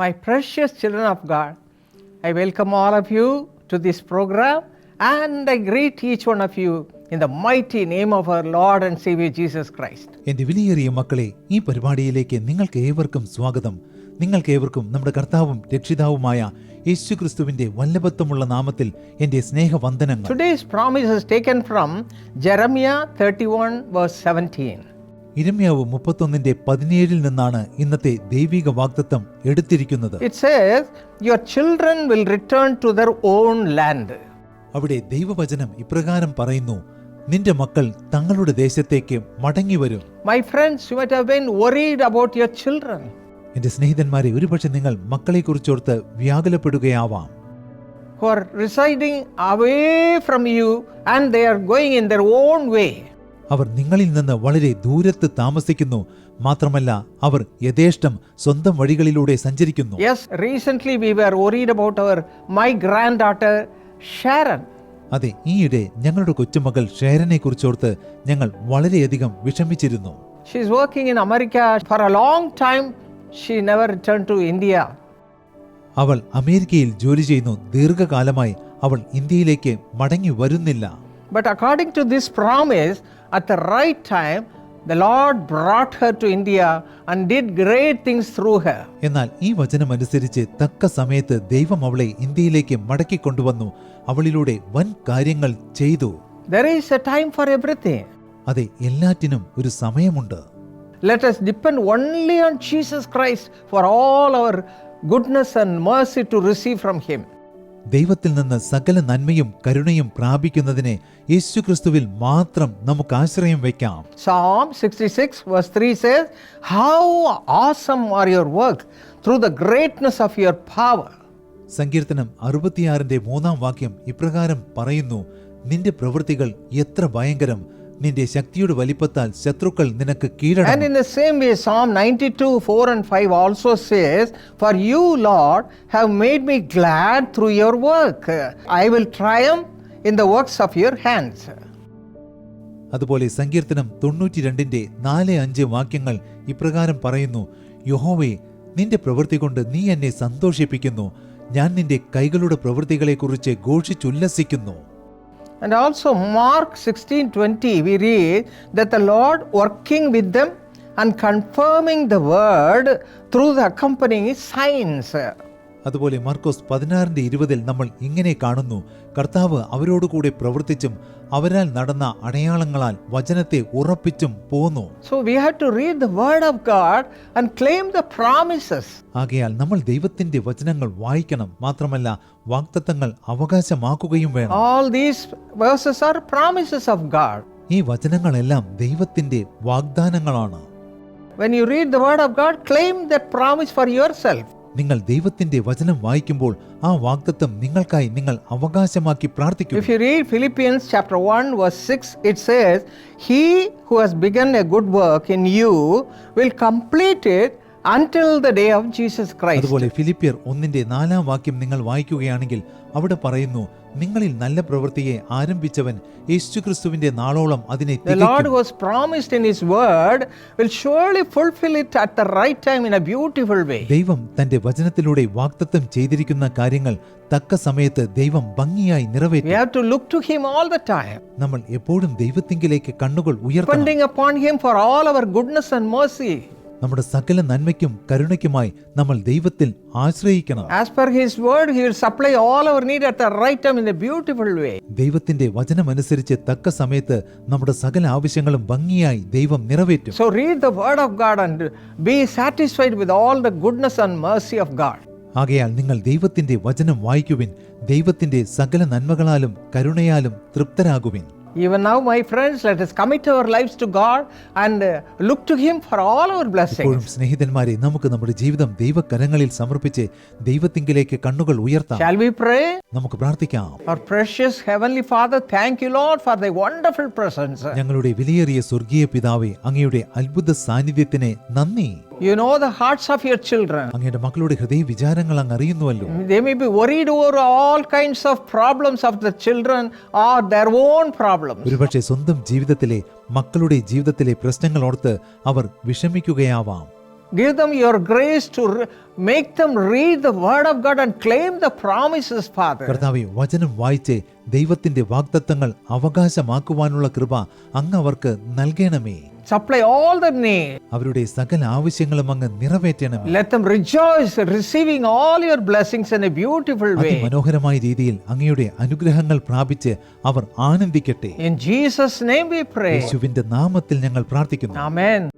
My precious children of God, I welcome all of you to this program and I greet each one of you in the mighty name of our Lord and Savior Jesus Christ. എന്റെ വിലയേറിയ മക്കളെ, ഈ പരിപാടിയിലേക്ക് നിങ്ങൾക്ക് ഏവർക്കും സ്വാഗതം. നിങ്ങൾക്ക് ഏവർക്കും നമ്മുടെ കർത്താവും രക്ഷിതാവുമായ യേശുക്രിസ്തുവിന്റെ വല്ലഭത്വമുള്ള നാമത്തിൽ എന്റെ സ്നേഹവന്ദനങ്ങൾ. Today's promise is taken from Jeremiah 31 verse 17. ഇരമ്യാവ് 31:17 നിന്നാണ് ഇന്നത്തെ ദൈവിക വാഗ്ദത്തം എടുത്തിരിക്കുന്നത്. It says, your children will return to their own land. അവിടെ ദൈവവചനം ഇപ്രകാരം പറയുന്നു, നിന്റെ മക്കൾ തങ്ങളുടെ ദേശത്തേക്ക് മടങ്ങി വരും. My friends, you might have been worried about your children. എന്റെ സ്നേഹിതന്മാരെ, ഒരുപക്ഷെ നിങ്ങൾ മക്കളെ കുറിച്ചോർത്ത് വ്യാകുലപ്പെടുകയാവാം. Who are residing away from you and they are going in their own way. അവർ നിങ്ങളിൽ നിന്ന് വളരെ ദൂരത്ത് താമസിക്കുന്നു. മാത്രമല്ല, അവർ യഥേഷ്ടം സ്വന്തം വഴികളിലൂടെ സഞ്ചരിക്കുന്നു. Yes, recently we were worried about my granddaughter Sharon. അതെ, ഈയിടെ ഞങ്ങളുടെ കൊച്ചുമകൾ ഷേരനെ കുറിച്ചോർത്ത് ഞങ്ങൾ വളരെയധികം വിഷമിച്ചിരുന്നു. She is working in America for a long time. She never returned to India. അവൾ അമേരിക്കയിൽ ജോലി ചെയ്യുന്നു. ദീർഘകാലമായി അവൾ ഇന്ത്യയിലേക്ക് മടങ്ങി വരുന്നില്ല. But according to this promise, at the right time, the Lord brought her to India and did great things through her. എന്നാൽ ഈ വചനമനുസരിച്ച് തക്ക സമയത്ത് ദൈവം അവളെ ഇന്ത്യയിലേക്ക് മടക്കിക്കൊണ്ടുവന്നു. അവളിലൂടെ വൻ കാര്യങ്ങൾ ചെയ്തു. There is a time for everything. അതെ, എല്ലാറ്റിനും ഒരു സമയമുണ്ട്. Let us depend only on Jesus Christ for all our goodness and mercy to receive from Him. ദൈവത്തിൽ നിന്ന് സകല നന്മയും കരുണയും പ്രാപിക്കുന്നതിനെ യേശുക്രിസ്തുവിൽ മാത്രം നമുക്ക് ആശ്രയം വയ്ക്കാം. Psalm 66 verse 3 says, how awesome are your work through the greatness of your power. സങ്കീർത്തനം 66:3 ഇപ്രകാരം പറയുന്നു, നിന്റെ പ്രവൃത്തികൾ എത്ര ഭയങ്കരം, നിന്റെ ശക്തിയുടെ വലിപ്പത്താൽ ശത്രുക്കൾ നിനക്ക് കീഴടങ്ങും. And in the same way, Psalm 92:4-5 also says, for you, Lord, have made me glad through your work. I will triumph in the works of your hands. അതുപോലെ സങ്കീർത്തനം 92:4-5 ഇപ്രകാരം പറയുന്നു, യഹോവേ, നിന്റെ പ്രവൃത്തി കൊണ്ട് നീ എന്നെ സന്തോഷിപ്പിക്കുന്നു. ഞാൻ നിന്റെ കൈകളുടെ പ്രവൃത്തികളെക്കുറിച്ച് ഘോഷിച്ചുല്ലസിക്കുന്നു. And also Mark 16:20 we read that the Lord working with them and confirming the word through the accompanying signs. അതുപോലെ മർക്കോസ് 16:20 നമ്മൾ ഇങ്ങനെ കാണുന്നു, കർത്താവ് അവരോടുകൂടെ പ്രവർത്തിച്ചും അവരാൽ നടന്ന അടയാളങ്ങളാൽ വചനത്തെ ഉറപ്പിച്ചും പോന്നു. So we have to read the word of God and claim the promises. ആകയാൽ നമ്മൾ ദൈവത്തിന്റെ വചനങ്ങൾ വായിക്കണം, മാത്രമല്ല വാഗ്ദത്തങ്ങൾ അവകാശമാക്കുകയും വേണം. All these verses are promises of God. ഈ വചനങ്ങളെല്ലാം ദൈവത്തിന്റെ വാഗ്ദാനങ്ങളാണ്. When you read the word of God, claim that promise for yourself. നിങ്ങൾ ദൈവത്തിന്റെ വചനം വായിക്കുമ്പോൾ ആ വാഗ്ദത്തം നിങ്ങൾക്കായി നിങ്ങൾ അവകാശമാക്കി പ്രാർത്ഥിക്കുക. If you read Philippians chapter 1 verse 6, it says, he who has begun a good work in you will complete it until the day of Jesus Christ. അതുപോലെ ഫിലിപ്പിയർ 1:4 നിങ്ങൾ വായിക്കുകയാണെങ്കിൽ അവിടെ പറയുന്നു, നിങ്ങളിൽ നല്ല പ്രവൃത്തിയെ ആരംഭിച്ചവൻ യേശുക്രിസ്തുവിന്റെ നാളോളം അതിനെ The Lord who has promised in His word will surely fulfill it at the right time in a beautiful way. ദൈവം തന്റെ വചനത്തിലൂടെ വാഗ്ദത്തം ചെയ്തിരിക്കുന്ന കാര്യങ്ങൾ തക്ക സമയത്ത് ദൈവം ഭംഗിയായി നിറവേറ്റും. We have to look to Him all the time. നമ്മൾ എപ്പോഴും ദൈവത്തിങ്കിലേക്ക് കണ്ണുകൾ ഉയർത്തണം. Depending upon Him for all our goodness and mercy. നമ്മുടെ സകല നന്മയ്ക്കും കരുണയ്ക്കുമായി നമ്മൾ ദൈവത്തിൽ ആശ്രയിക്കണം. As per His word, He will supply all our need at the right time in a beautiful way. ദൈവത്തിന്റെ വചനമനുസരിച്ച് തക്ക സമയത്ത് നമ്മുടെ സകല ആവശ്യങ്ങളും ഭംഗിയായി ദൈവം നിറവേറ്റും. So read the word of God and be satisfied with all the goodness and mercy of God. ആകയാൽ നിങ്ങൾ ദൈവത്തിന്റെ വചനം വായിക്കുവിൻ, ദൈവത്തിന്റെ സകല നന്മകളാലും കരുണയാലും തൃപ്തരാകുവിൻ. Even now, my friends, let us commit our lives to God and look to Him for all our blessings. ഇപ്പോഴും സ്നേഹിതന്മാരെ, നമുക്ക് നമ്മുടെ ജീവിതം ദൈവകരങ്ങളിൽ സമർപ്പിച്ച് ദൈവത്തിങ്കിലേക്ക് കണ്ണുകൾ ഉയർത്താം. Shall we pray? നമുക്ക് പ്രാർത്ഥിക്കാം. Our precious Heavenly Father, thank you, Lord, for thy wonderful presence. ഞങ്ങളുടെ വിലയേറിയ സ്വർഗീയ പിതാവേ, അങ്ങയുടെ അത്ഭുത സാന്നിധ്യത്തിന് നന്ദി. You know the hearts of your children. അങ്ങയുടെ മക്കളുടെ ഹൃദയ വിചാരങ്ങൾ അങ്ങ് അറിയുന്നുവല്ലോ. They may be worried over all kinds of problems of the children or their own problems. ഒരുപക്ഷെ സ്വന്തം ജീവിതത്തിലെ മക്കളുടെ ജീവിതത്തിലെ പ്രശ്നങ്ങൾ ഓർത്ത് അവർ വിഷമിക്കുകയാവാം. Give them your grace to make them read the word of God and claim the promises, Father. കർത്താവേ, വചനം വായിച്ച് ദൈവത്തിന്റെ വാഗ്ദത്തങ്ങൾ അവകാശമാക്കുവാനുള്ള കൃപ അങ്ങ് അവർക്ക് നൽകണമേ. Supply all their needs. അവരുടെ സകല ആവശ്യങ്ങളും അങ്ങ് നിറവേറ്റണമേ. Let them rejoice receiving all your blessings in a beautiful way. അതിമനോഹരമായ രീതിയിൽ അങ്ങയുടെ അനുഗ്രഹങ്ങൾ പ്രാപിച്ച് അവർ ആനന്ദിക്കട്ടെ. In Jesus' name we pray. യേശുവിന്റെ നാമത്തിൽ ഞങ്ങൾ പ്രാർത്ഥിക്കുന്നു. Amen.